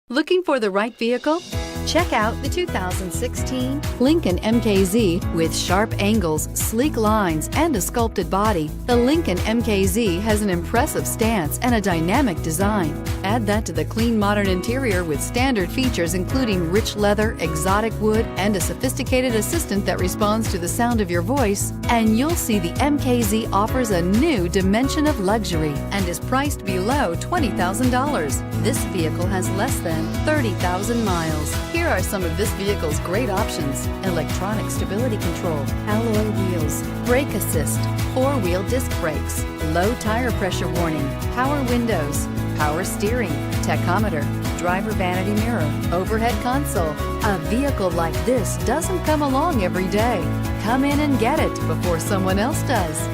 Looking for the right vehicle? Check out the 2016 Lincoln MKZ. With sharp angles, sleek lines, and a sculpted body, the Lincoln MKZ has an impressive stance and a dynamic design. Add that to the clean modern interior with standard features including rich leather, exotic wood, and a sophisticated assistant that responds to the sound of your voice, and you'll see the MKZ offers a new dimension of luxury and is priced below $20,000. This vehicle has less than 30,000 miles. Here are some of this vehicle's great options: electronic stability control, alloy wheels, brake assist, four-wheel disc brakes, low tire pressure warning, power windows, power steering, tachometer, driver vanity mirror, overhead console. A vehicle like this doesn't come along every day. Come in and get it before someone else does.